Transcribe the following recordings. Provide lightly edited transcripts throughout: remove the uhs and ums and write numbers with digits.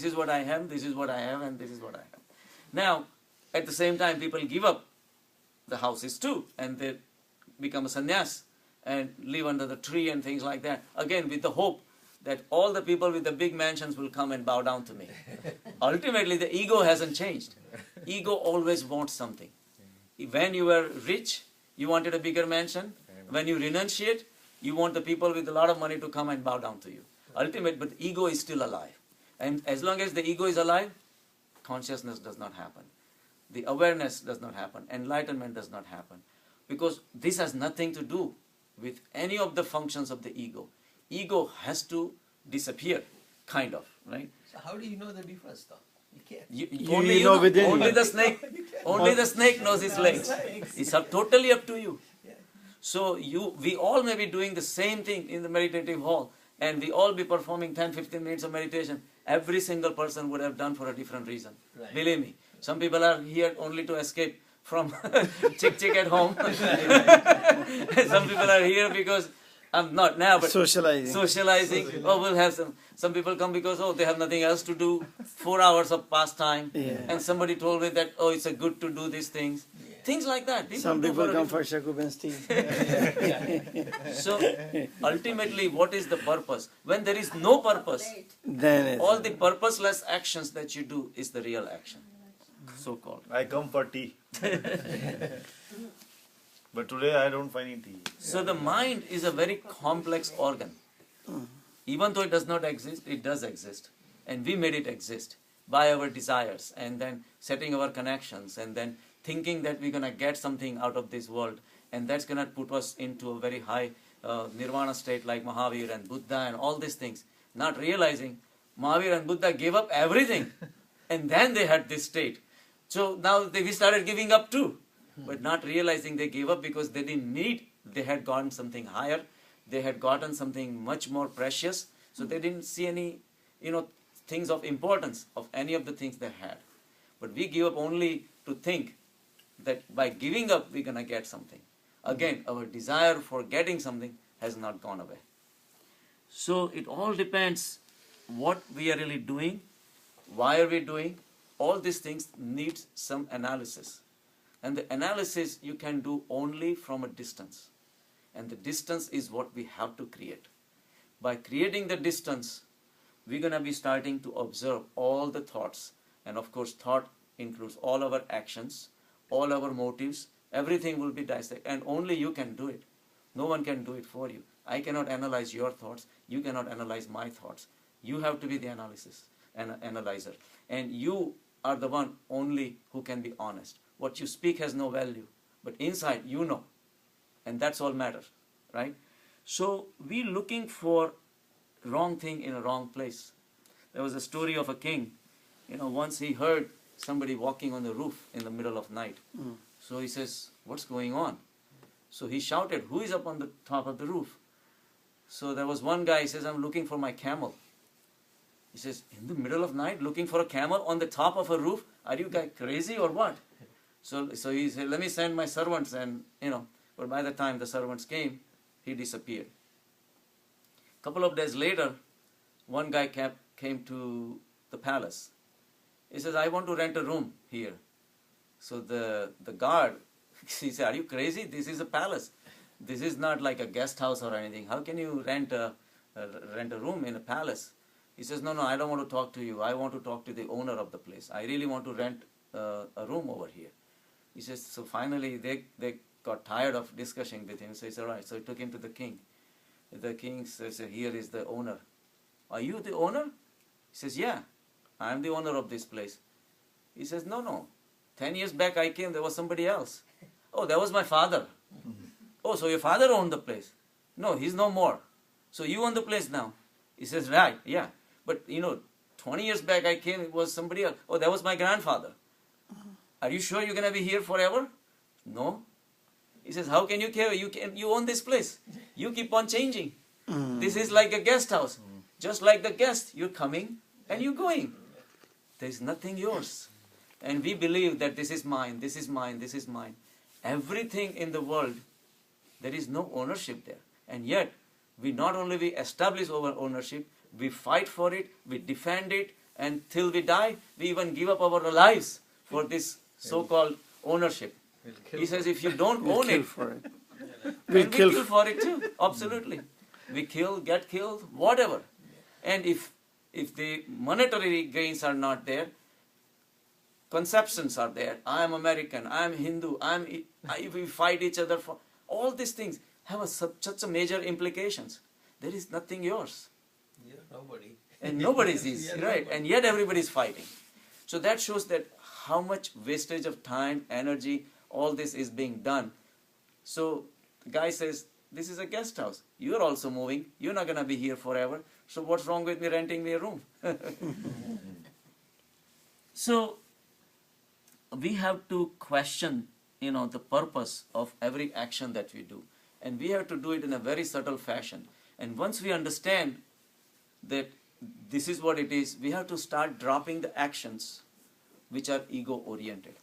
is what I have, this is what I have, and this is what I have. Now, at the same time, people give up the houses too, and they become a sannyas and live under the tree and things like that. Again, with the hope that all the people with the big mansions will come and bow down to me. Ultimately, the ego hasn't changed. Ego always wants something. When you were rich, you wanted a bigger mansion. When you renunciate, you want the people with a lot of money to come and bow down to you. Ultimate, but ego is still alive. And as long as the ego is alive, consciousness does not happen. The awareness does not happen. Enlightenment does not happen. Because this has nothing to do with any of the functions of the ego. Ego has to disappear, kind of, right? So how do you know the difference, though? You can't. Only know within you. only the snake. Only the snake knows his legs. It's totally up to you. So we all may be doing the same thing in the meditative hall, and we all be performing 10-15 minutes of meditation. Every single person would have done for a different reason. Right. Believe me. Some people are here only to escape from chick at home. Some people are here because I'm not now, but socializing. Oh, we'll have some people come because they have nothing else to do. 4 hours of pastime. Yeah. And somebody told me that it's a good to do these things. Things like that. Some people come for Shakuban's tea. So ultimately, what is the purpose? When there is no purpose, Then all the purposeless actions that you do is the real action, so-called. I come for tea. But today I don't find any tea. So the mind is a very complex organ. Even though it does not exist, it does exist. And we made it exist by our desires and then setting our connections and then thinking that we're going to get something out of this world, and that's going to put us into a very high nirvana state like Mahavir and Buddha and all these things. Not realizing Mahavir and Buddha gave up everything and then they had this state. So now we started giving up too, but not realizing they gave up because they didn't need, they had gotten something higher, they had gotten something much more precious, so they didn't see any, things of importance of any of the things they had. But we give up only to think that by giving up we're going to get something. Again, our desire for getting something has not gone away. So it all depends what we are really doing, why are we doing. All these things need some analysis. And the analysis you can do only from a distance. And the distance is what we have to create. By creating the distance, we're going to be starting to observe all the thoughts. And of course, thought includes all our actions, all our motives, everything will be dissected. And only you can do it. No one can do it for you. I cannot analyze your thoughts. You cannot analyze my thoughts. You have to be the analyzer. And you are the one only who can be honest. What you speak has no value. But inside, you know. And that's all matters. Right? So, we're looking for wrong thing in a wrong place. There was a story of a king. Once he heard somebody walking on the roof in the middle of night. So he says, what's going on? So he shouted, who is up on the top of the roof? So there was one guy, he says, I'm looking for my camel. He says, in the middle of night, looking for a camel on the top of a roof? Are you guys crazy or what? So he said, let me send my servants, and but by the time the servants came, he disappeared. Couple of days later, one guy came to the palace. He says, I want to rent a room here. So the guard, he said, are you crazy? This is a palace. This is not like a guest house or anything. How can you rent a room in a palace? He says, no, I don't want to talk to you. I want to talk to the owner of the place. I really want to rent a room over here. He says, so finally they got tired of discussing with him. So he said, all right. So he took him to the king. The king says, here is the owner. Are you the owner? He says, yeah. I am the owner of this place. He says, no. 10 years back I came, there was somebody else. Oh, that was my father. Oh, so your father owned the place? No, he's no more. So you own the place now? He says, right, yeah. But 20 years back I came, it was somebody else. Oh, that was my grandfather. Are you sure you're going to be here forever? No. He says, how can you care? You own this place. You keep on changing. This is like a guest house. Just like the guest, you're coming and you're going. There's nothing yours. And we believe that this is mine, this is mine, this is mine. Everything in the world, there is no ownership there. And yet, we not only we establish our ownership, we fight for it, we defend it, And till we die, we even give up our lives for this so-called ownership. He says, if you don't We'll own kill it, for it. then We'll we kill kill for it too. Absolutely. We kill, get killed, whatever. And if the monetary gains are not there, conceptions are there. I am American, I am Hindu, we fight each other for all these things have such a major implications. There is nothing yours. You're nobody. And nobody's is, Yeah, right? nobody. And yet everybody's fighting. So that shows that how much wastage of time, energy, all this is being done. So the guy says, this is a guest house. You're also moving. You're not going to be here forever. So what's wrong with me renting me a room? So we have to question, the purpose of every action that we do. And we have to do it in a very subtle fashion. And once we understand that this is what it is, we have to start dropping the actions which are ego-oriented.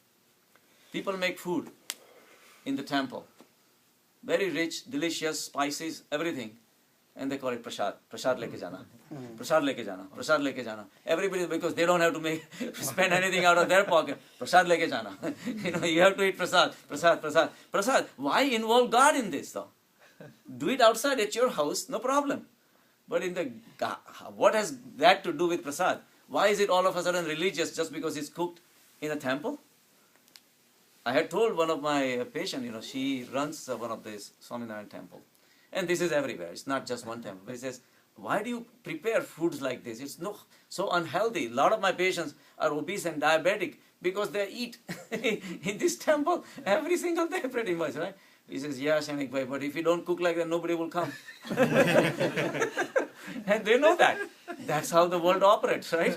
People make food in the temple. Very rich, delicious, spices, everything. And they call it prasad. Prasad leke jana. Prasad leke jana. Prasad leke jana. Everybody, because they don't have to spend anything out of their pocket. Prasad leke jana. You have to eat prasad. Prasad, prasad. Prasad. Why involve God in this though? Do it outside at your house, no problem. But what has that to do with prasad? Why is it all of a sudden religious just because it's cooked in a temple? I had told one of my patients, she runs one of these Swaminarayan temple. And this is everywhere. It's not just one temple. But he says, why do you prepare foods like this? It's so unhealthy. A lot of my patients are obese and diabetic because they eat in this temple every single day pretty much, right? He says, yeah, Shrenik bhai, but if you don't cook like that, nobody will come. And they know that. That's how the world operates, right?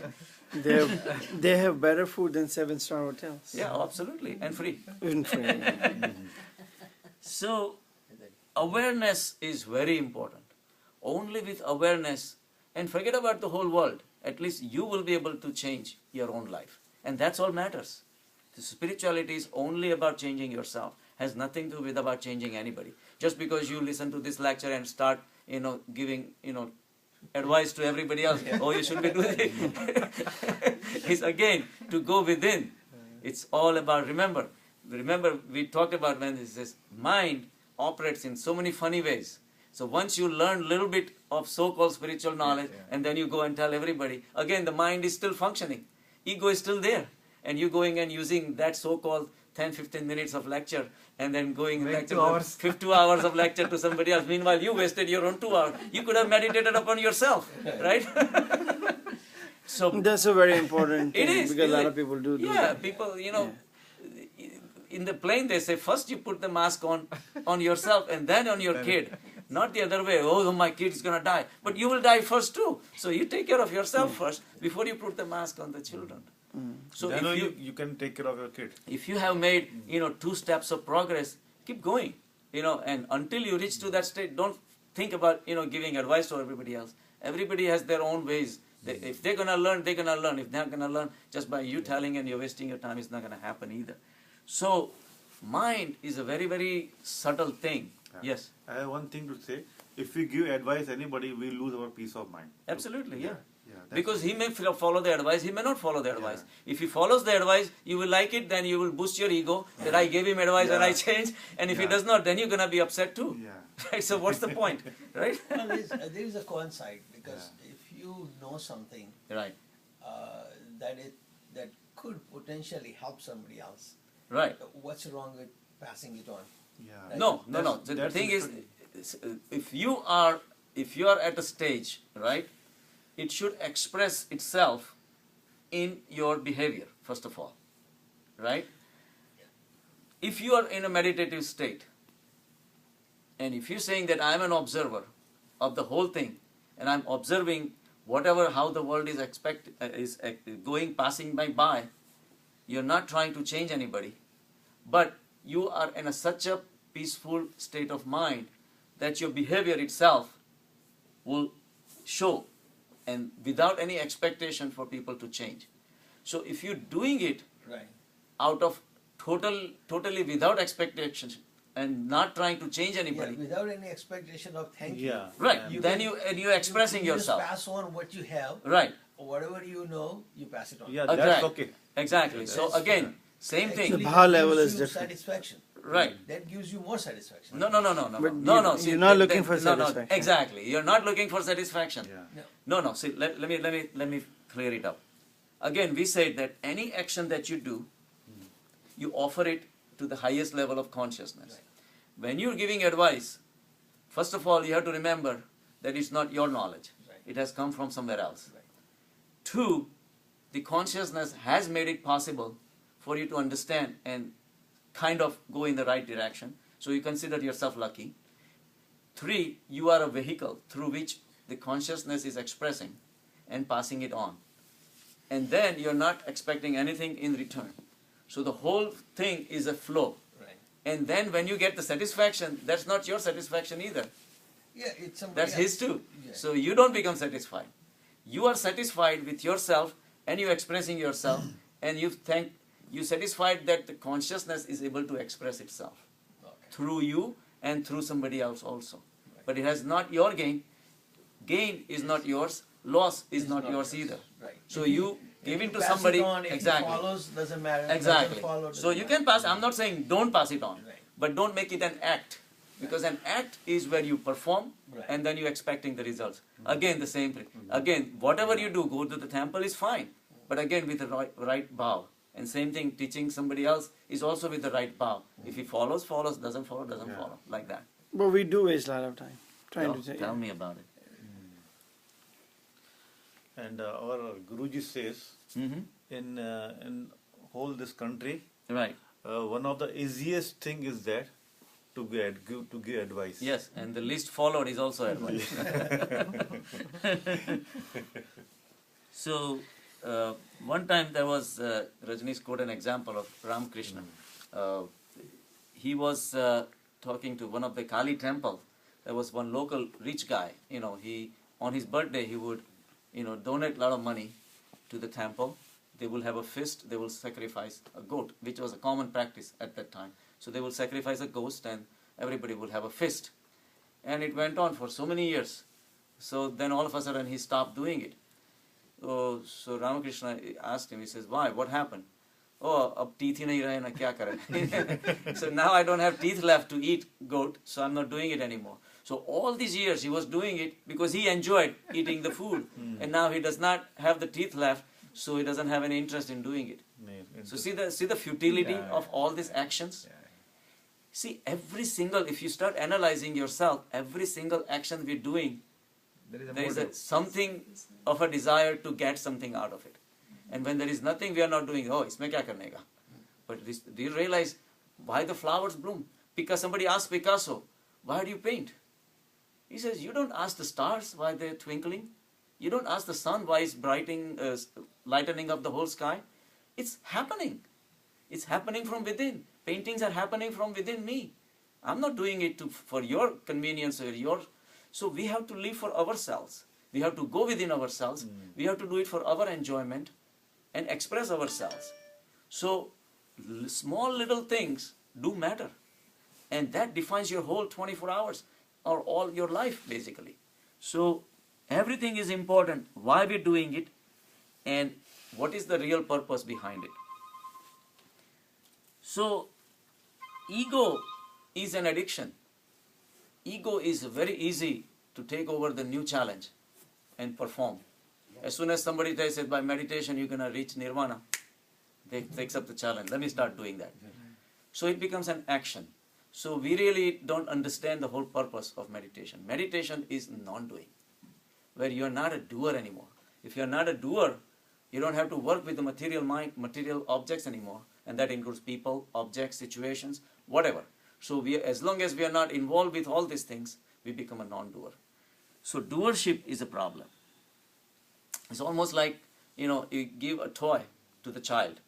They have better food than 7-star hotels. Yeah, absolutely. And free. Even free. So, awareness is very important. Only with awareness, and forget about the whole world, at least you will be able to change your own life. And that's all matters. The spirituality is only about changing yourself. Has nothing to do with about changing anybody. Just because you listen to this lecture and start, giving, advice to everybody else. Oh, you should be doing it. It's again to go within. It's all about, remember we talked about when this is mind operates in so many funny ways. So once you learn a little bit of so-called spiritual knowledge and then you go and tell everybody, again the mind is still functioning. Ego is still there. And you going and using that so-called 10-15 minutes of lecture and then going lecture 2 hours of lecture to somebody else. Meanwhile, you wasted your own 2 hours. You could have meditated upon yourself, right? So that's a very important thing. It is. Because a lot of people do yeah, that. People, in the plane they say, first you put the mask on yourself and then on your kid. Not the other way, oh, my kid is going to die. But you will die first too. So you take care of yourself first before you put the mask on the children. So then if you can take care of your kid. If you have made 2 steps of progress, keep going. And until you reach to that state, don't think about giving advice to everybody else. Everybody has their own ways. If they're gonna learn, they're gonna learn. If they're not gonna learn, just by you telling and you're wasting your time, it's not gonna happen either. So mind is a very, very subtle thing. Yeah. Yes. I have one thing to say. If we give advice anybody, we lose our peace of mind. Absolutely, yeah. That's Because he may follow the advice, he may not follow the advice. If he follows the advice, you will like it, then you will boost your ego that I gave him advice and I changed. And if he does not, then you're going to be upset too. Yeah. Right? So what's the point? Right? Well, there is a coincide because if you know something Right. that could potentially help somebody else, Right. what's wrong with passing it on? Yeah. No. The thing is, if you are at a stage, right, it should express itself in your behavior, first of all, right? If you are in a meditative state, and if you're saying that I'm an observer of the whole thing, and I'm observing how the world is going, passing by, you're not trying to change anybody, but you are in such a peaceful state of mind that your behavior itself will show, and without any expectation for people to change. So if you're doing it out of totally without expectations and not trying to change anybody, without any expectation of thank you. right? You Then can- you're expressing you yourself. Just pass on what you have. Right. whatever you know, you pass it on. Yeah, Exactly. that's okay. Exactly. So again, same thing. Actually, The bhava that level gives is you different. Satisfaction. Right. That gives you more satisfaction. No. But No. See, you're not looking for no, satisfaction. exactly. You're not looking for satisfaction. Yeah. No. See, let me clear it up. Again, we said that any action that you do, you offer it to the highest level of consciousness. Right. When you're giving advice, first of all, you have to remember that it's not your knowledge. Right. It has come from somewhere else. Right. Two, the consciousness has made it possible for you to understand and kind of go in the right direction. So you consider yourself lucky. Three, you are a vehicle through which the consciousness is expressing and passing it on. And then you're not expecting anything in return. So the whole thing is a flow. Right. And then when you get the satisfaction, that's not your satisfaction either. Yeah, it's somebody That's his else. too. Yeah. So you don't become satisfied. You are satisfied with yourself and you expressing yourself and you satisfied that the consciousness is able to express itself Okay. through you and through somebody else also. Right. But it has not your gain. Gain is not yours. Loss is It's not not yours yours. either. Right. So If you give it to pass somebody. It on, if exactly. It follows, doesn't matter. Exactly. Doesn't follow, So doesn't you matter. can pass. I'm not saying don't pass it on, Right. but don't make it an act, because an act is where you perform Right. and then you're expecting the results. Again, the same thing. Again, whatever you do, go to the temple is fine, but again with the right bow. And same thing, teaching somebody else is also with the right bow. If he follows, doesn't follow, doesn't Yeah. follow, like that. But we do waste a lot of time trying to say. Tell me about it. And our Guruji says, Mm-hmm. in whole this country, Right. one of the easiest thing is that to give advice. Yes, and the least followed is also advice. So, one time there was, Rajnish quote an example of Ramakrishna. He was talking to one of the Kali temple. There was one local rich guy, he, on his birthday, he would, donate a lot of money to the temple. They will have a feast, they will sacrifice a goat, which was a common practice at that time. So they will sacrifice a ghost and everybody will have a feast. And it went on for so many years. So then all of a sudden he stopped doing it. So Ramakrishna asked him, he says, why? What happened? Oh, ab teeth hi nahi rahe na, kya kare? So now I don't have teeth left to eat goat, so I'm not doing it anymore. So all these years he was doing it because he enjoyed eating the food. And now he does not have the teeth left, so he doesn't have any interest in doing it. So see the futility of all these actions? See, every single, if you start analyzing yourself, every single action we're doing, there is something of a desire to get something out of it. And when there is nothing, we are not doing, oh, isme kya karne ka? But do you realize why the flowers bloom? Because somebody asked Picasso, why do you paint? He says, you don't ask the stars why they're twinkling. You don't ask the sun why it's lightening up the whole sky. It's happening. It's happening from within. Paintings are happening from within me. I'm not doing it for your convenience or your... So we have to live for ourselves. We have to go within ourselves. We have to do it for our enjoyment and express ourselves. So small little things do matter. And that defines your whole 24 hours or all your life basically. So everything is important. Why we're doing it and what is the real purpose behind it. So ego is an addiction. Ego is very easy to take over the new challenge and perform. As soon as somebody says by meditation you're going to reach nirvana, they takes up the challenge. Let me start doing that. So it becomes an action. So we really don't understand the whole purpose of meditation. Meditation is non-doing, where you are not a doer anymore. If you are not a doer, you don't have to work with the material mind, material objects anymore, and that includes people, objects, situations, whatever. So as long as we are not involved with all these things, we become a non-doer. So doership is a problem. It's almost like, you give a toy to the child,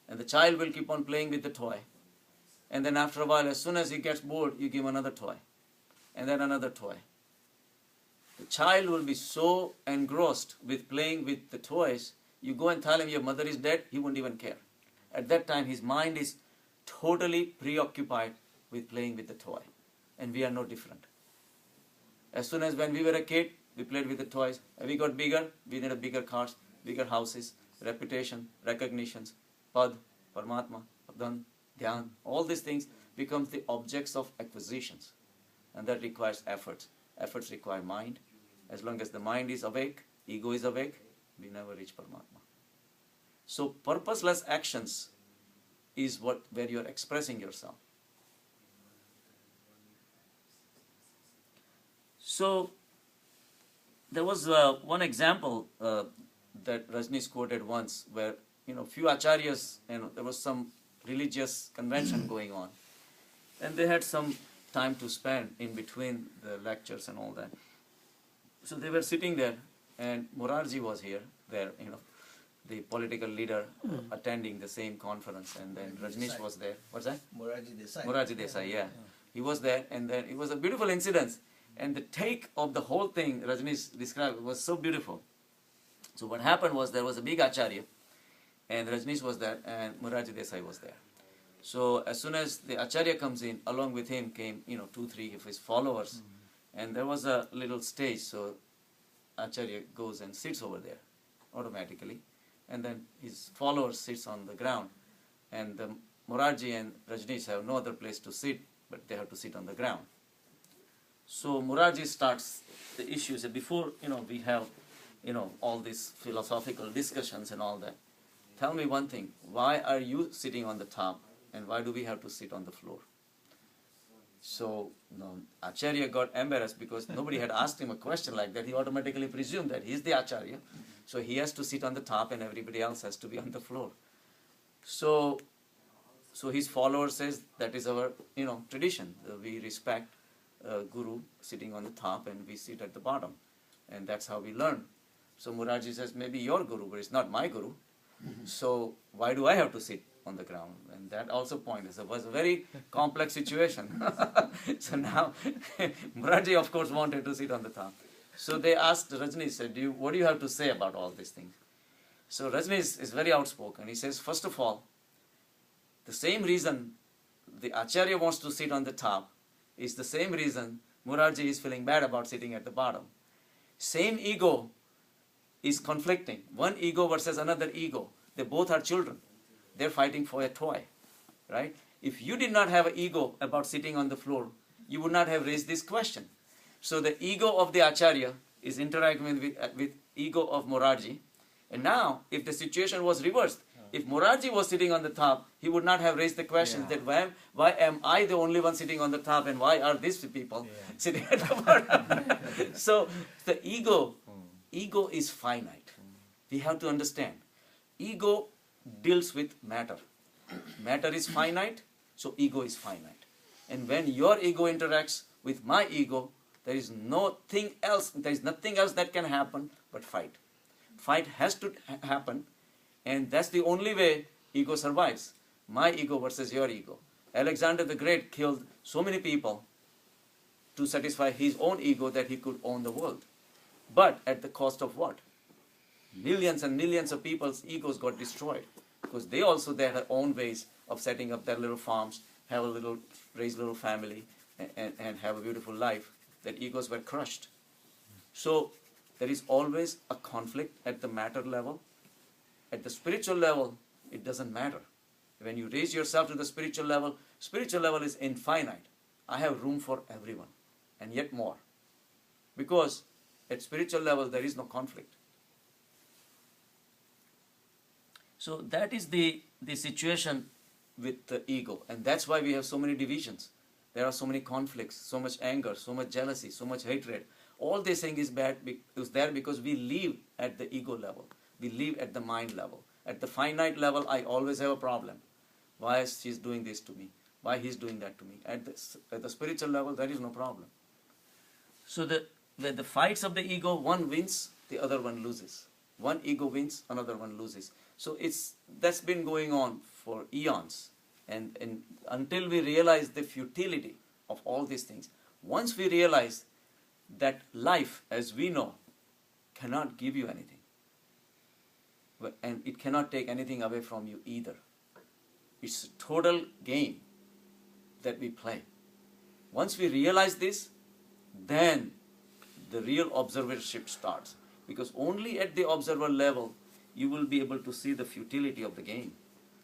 and the child will keep on playing with the toy. And then after a while, as soon as he gets bored, you give another toy, and then another toy. The child will be so engrossed with playing with the toys, you go and tell him your mother is dead, he won't even care. At that time, his mind is totally preoccupied with playing with the toy. And we are no different. As soon as when we were a kid, We played with the toys. And we got bigger. We needed bigger cars, bigger houses, reputation, recognitions, pad, paramatma, dhyan. All these things becomes the objects of acquisitions. And that requires efforts. Efforts require mind. As long as the mind is awake, ego is awake, we never reach Paramatma. So purposeless actions is where you are expressing yourself. So there was one example that Rajneesh quoted once, where few acharyas, there was some religious convention going on, and they had some time to spend in between the lectures and all that. So they were sitting there, and Morarji was there, the political leader attending the same conference, and then Rajneesh was there. What's that? Murjani Desai. Murjani Desai, yeah. He was there, and then it was a beautiful incident. And the take of the whole thing, Rajneesh described, was so beautiful. So what happened was, there was a big acharya, and Rajneesh was there, and Murjani Desai was there. So as soon as the acharya comes in, along with him came, 2-3 of his followers, and there was a little stage. So acharya goes and sits over there automatically, and then his followers sits on the ground, and the Morarji and Rajneesh have no other place to sit, but they have to sit on the ground. So Morarji starts the issues, and before we have all these philosophical discussions and all that, tell me one thing: why are you sitting on the top, and why do we have to sit on the floor? So Acharya got embarrassed because nobody had asked him a question like that. He automatically presumed that he's the Acharya, so he has to sit on the top and everybody else has to be on the floor. So his follower says, that is our tradition. We respect Guru sitting on the top and we sit at the bottom, and that's how we learn. So Murarji says, maybe your Guru, but it's not my Guru. So why do I have to sit on the ground? And that also points. It was a very complex situation. So now Murarji, of course, wanted to sit on the top. So they asked Rajneesh, said, what do you have to say about all these things? So Rajneesh is very outspoken. He says, first of all, the same reason the Acharya wants to sit on the top is the same reason Murarji is feeling bad about sitting at the bottom. Same ego is conflicting. One ego versus another ego. They both are children. They're fighting for a toy, right? If you did not have an ego about sitting on the floor, you would not have raised this question. So the ego of the Acharya is interacting with ego of Morarji. And now, if the situation was reversed, if Morarji was sitting on the top, he would not have raised the question that why am I the only one sitting on the top, and why are these people sitting at the bottom? So the ego is finite. We have to understand. Ego deals with matter. Matter is finite, so ego is finite. And when your ego interacts with my ego, there is nothing else that can happen but fight. Fight has to happen, and that's the only way ego survives. My ego versus your ego. Alexander the Great killed so many people to satisfy his own ego that he could own the world. But at the cost of what? Millions and millions of people's egos got destroyed, because they had their own ways of setting up their little farms, raise little family, and have a beautiful life. Their egos were crushed. So there is always a conflict at the matter level. At the spiritual level, it doesn't matter. When you raise yourself to the spiritual level is infinite. I have room for everyone, and yet more. Because at spiritual level, there is no conflict. So that is the situation with the ego, and that's why we have so many divisions. There are so many conflicts, so much anger, so much jealousy, so much hatred. All this thing is there because we live at the ego level. We live at the mind level. At the finite level, I always have a problem. Why is she doing this to me? Why he's doing that to me? At the spiritual level, there is no problem. So the fights of the ego, one wins, the other one loses. One ego wins, another one loses. So that's been going on for eons. And until we realize the futility of all these things, once we realize that life, as we know, cannot give you anything, and it cannot take anything away from you either. It's a total game that we play. Once we realize this, then the real observership starts. Because only at the observer level you will be able to see the futility of the game.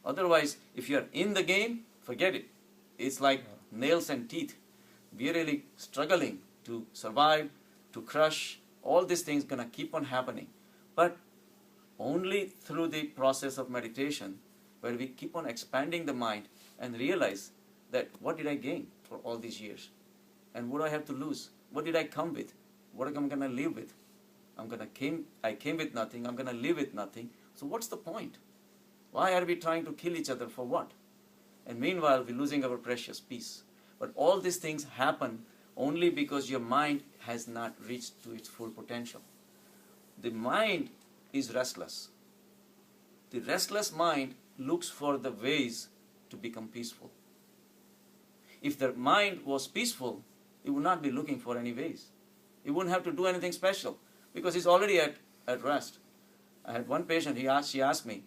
Otherwise, if you are in the game, forget it. It's like nails and teeth. We are really struggling to survive, to crush. All these things gonna keep on happening. But only through the process of meditation, where we keep on expanding the mind and realize that what did I gain for all these years? And what do I have to lose? What did I come with? What am I going to live with? I came with nothing. I'm going to live with nothing. So what's the point? Why are we trying to kill each other for what? And meanwhile, we're losing our precious peace. But all these things happen only because your mind has not reached to its full potential. The mind is restless. The restless mind looks for the ways to become peaceful. If the mind was peaceful, it would not be looking for any ways. It wouldn't have to do anything special because it's already at rest. I had one patient, she asked me,